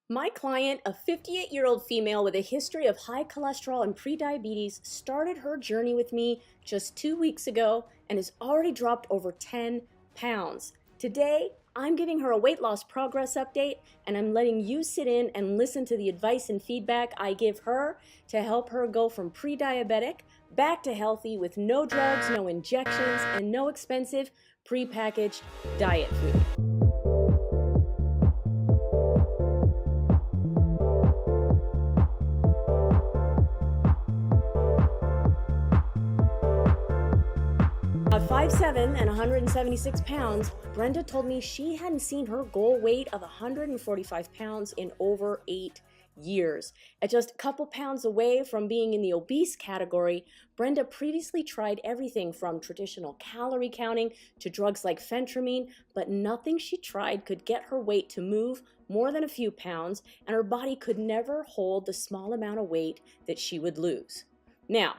My client, a 58-year-old female with a history of high cholesterol and prediabetes, started her journey with me just 2 weeks ago and has already dropped over 10 pounds. Today, I'm giving her a weight loss progress update, and I'm letting you sit in and listen to the advice and feedback I give her to help her go from pre-diabetic back to healthy with no drugs, no injections, and no expensive pre-packaged diet food. At 5'7" and 176 pounds, Brenda told me she hadn't seen her goal weight of 145 pounds in over 8 years. At just a couple pounds away from being in the obese category, Brenda previously tried everything from traditional calorie counting to drugs like phentermine, but nothing she tried could get her weight to move more than a few pounds, and her body could never hold the small amount of weight that she would lose. Now,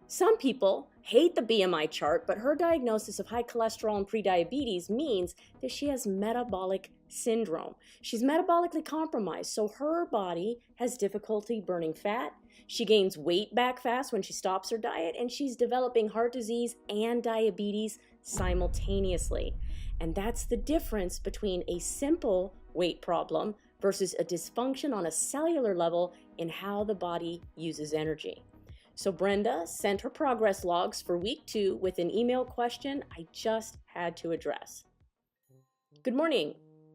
some people hate the BMI chart, but her diagnosis of high cholesterol and prediabetes means that she has metabolic syndrome. She's metabolically compromised, so her body has difficulty burning fat. She gains weight back fast when she stops her diet, and she's developing heart disease and diabetes simultaneously. And that's the difference between a simple weight problem versus a dysfunction on a cellular level in how the body uses energy. So Brenda sent her progress logs for week 2 with an email question I just had to address. Good morning.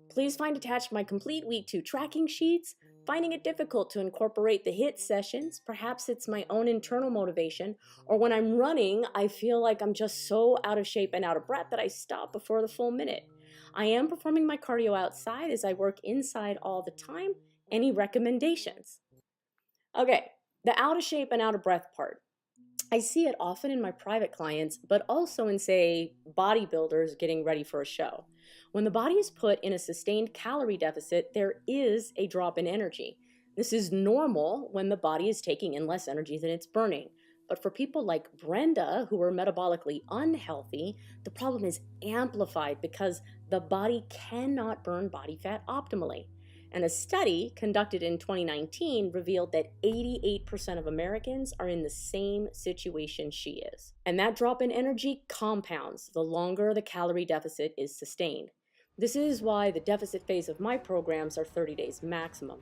Please find attached my complete week 2 tracking sheets. Finding it difficult to incorporate the HIIT sessions, perhaps it's my own internal motivation, or when I'm running, I feel like I'm just so out of shape and out of breath that I stop before the full minute. I am performing my cardio outside as I work inside all the time. Any recommendations? Okay. The out of shape and out of breath part. I see it often in my private clients, but also in, say, bodybuilders getting ready for a show. When the body is put in a sustained calorie deficit, there is a drop in energy. This is normal when the body is taking in less energy than it's burning. But for people like Brenda, who are metabolically unhealthy, the problem is amplified because the body cannot burn body fat optimally. And a study conducted in 2019 revealed that 88% of Americans are in the same situation she is. And that drop in energy compounds the longer the calorie deficit is sustained. This is why the deficit phase of my programs are 30 days maximum.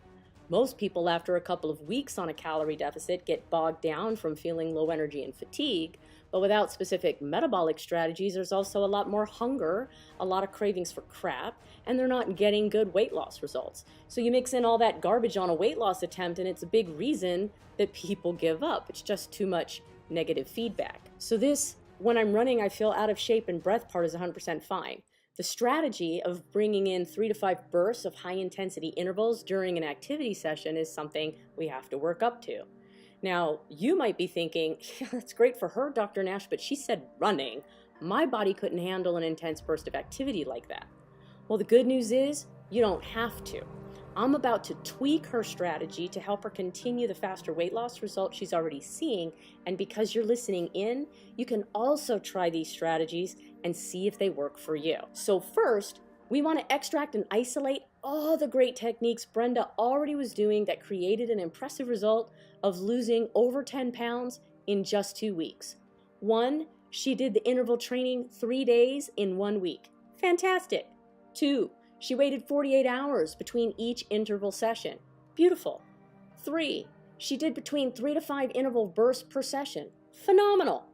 Most people, after a couple of weeks on a calorie deficit, get bogged down from feeling low energy and fatigue. But without specific metabolic strategies, there's also a lot more hunger, a lot of cravings for crap, and they're not getting good weight loss results. So you mix in all that garbage on a weight loss attempt, and it's a big reason that people give up. It's just too much negative feedback. So this, when I'm running, I feel out of shape and breath part is 100% fine. The strategy of bringing in 3 to 5 bursts of high-intensity intervals during an activity session is something we have to work up to. Now, you might be thinking, yeah, that's great for her, Dr. Nash, but she said running. My body couldn't handle an intense burst of activity like that. Well, the good news is you don't have to. I'm about to tweak her strategy to help her continue the faster weight loss results she's already seeing, and because you're listening in, you can also try these strategies and see if they work for you. So first, we want to extract and isolate all the great techniques Brenda already was doing that created an impressive result of losing over 10 pounds in just 2 weeks. 1, she did the interval training 3 days in 1 week. Fantastic. 2, she waited 48 hours between each interval session. Beautiful. 3, she did between 3 to 5 interval bursts per session. Phenomenal.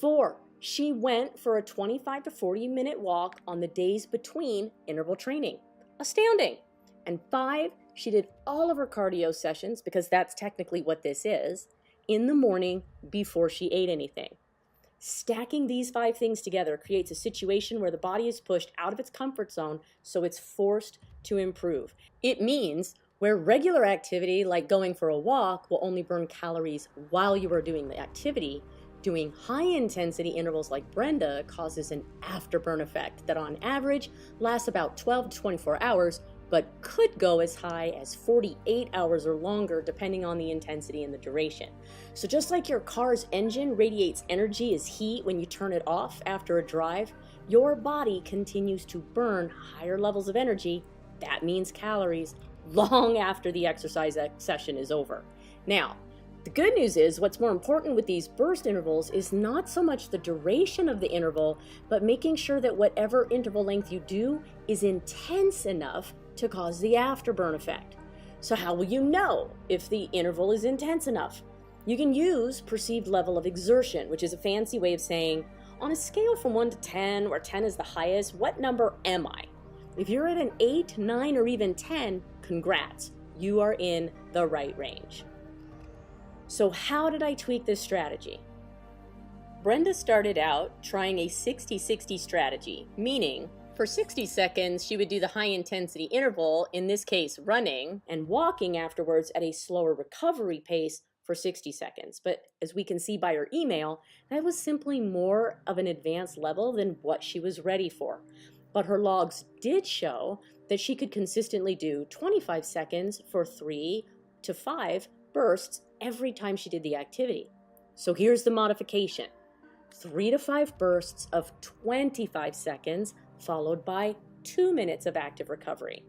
4, she went for a 25 to 40 minute walk on the days between interval training. Astounding. And 5, she did all of her cardio sessions, because that's technically what this is, in the morning before she ate anything. Stacking these 5 things together creates a situation where the body is pushed out of its comfort zone, so it's forced to improve. It means where regular activity, like going for a walk, will only burn calories while you are doing the activity, doing high-intensity intervals like Brenda causes an afterburn effect that on average lasts about 12 to 24 hours, but could go as high as 48 hours or longer depending on the intensity and the duration. So just like your car's engine radiates energy as heat when you turn it off after a drive, your body continues to burn higher levels of energy, that means calories, long after the exercise session is over. Now, the good news is what's more important with these burst intervals is not so much the duration of the interval, but making sure that whatever interval length you do is intense enough to cause the afterburn effect. So how will you know if the interval is intense enough? You can use perceived level of exertion, which is a fancy way of saying, on a scale from 1 to 10, where 10 is the highest, what number am I? If you're at an 8, 9, or even 10, congrats, you are in the right range. So how did I tweak this strategy? Brenda started out trying a 60-60 strategy, meaning for 60 seconds, she would do the high intensity interval, in this case running, and walking afterwards at a slower recovery pace for 60 seconds. But as we can see by her email, that was simply more of an advanced level than what she was ready for. But her logs did show that she could consistently do 25 seconds for 3 to 5 bursts every time she did the activity. So here's the modification. 3 to 5 bursts of 25 seconds followed by 2 minutes of active recovery.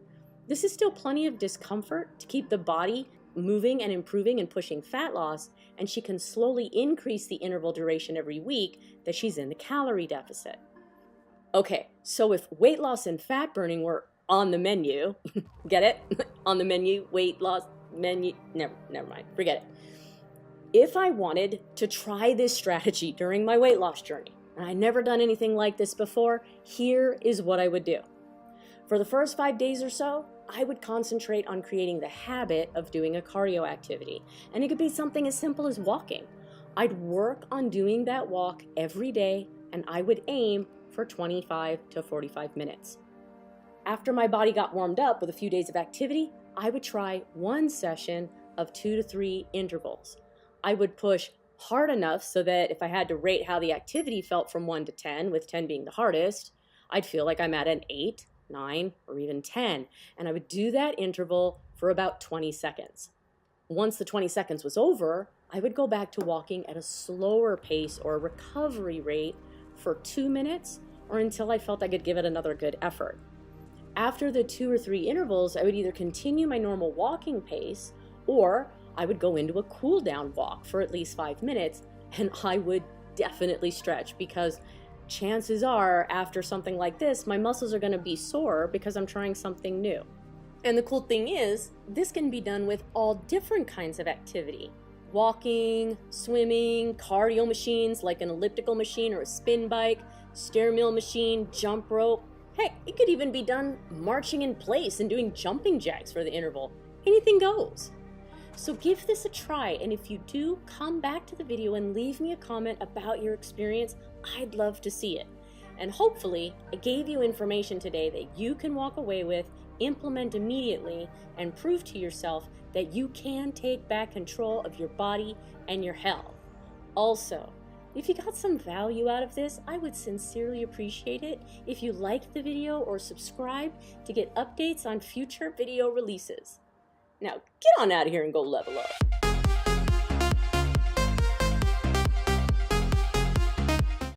This is still plenty of discomfort to keep the body moving and improving and pushing fat loss, and she can slowly increase the interval duration every week that she's in the calorie deficit. Okay, so if weight loss and fat burning were on the menu, get it? On the menu, weight loss menu, never mind, forget it. If I wanted to try this strategy during my weight loss journey, and I'd never done anything like this before, here is what I would do. For the first 5 days or so, I would concentrate on creating the habit of doing a cardio activity. And it could be something as simple as walking. I'd work on doing that walk every day, and I would aim for 25 to 45 minutes. After my body got warmed up with a few days of activity, I would try one session of 2 to 3 intervals. I would push hard enough so that if I had to rate how the activity felt from 1 to 10, with 10 being the hardest, I'd feel like I'm at an 8, 9, or even 10. And I would do that interval for about 20 seconds. Once the 20 seconds was over, I would go back to walking at a slower pace or recovery rate for 2 minutes or until I felt I could give it another good effort. After the 2 or 3 intervals, I would either continue my normal walking pace or I would go into a cool down walk for at least 5 minutes, and I would definitely stretch because chances are after something like this, my muscles are going to be sore because I'm trying something new. And the cool thing is, this can be done with all different kinds of activity. Walking, swimming, cardio machines like an elliptical machine or a spin bike, stair mill machine, jump rope. Heck, it could even be done marching in place and doing jumping jacks for the interval. Anything goes. So give this a try, and if you do, come back to the video and leave me a comment about your experience. I'd love to see it. And hopefully, I gave you information today that you can walk away with, implement immediately, and prove to yourself that you can take back control of your body and your health. Also, if you got some value out of this, I would sincerely appreciate it if you liked the video or subscribe to get updates on future video releases. Now, get on out of here and go level up.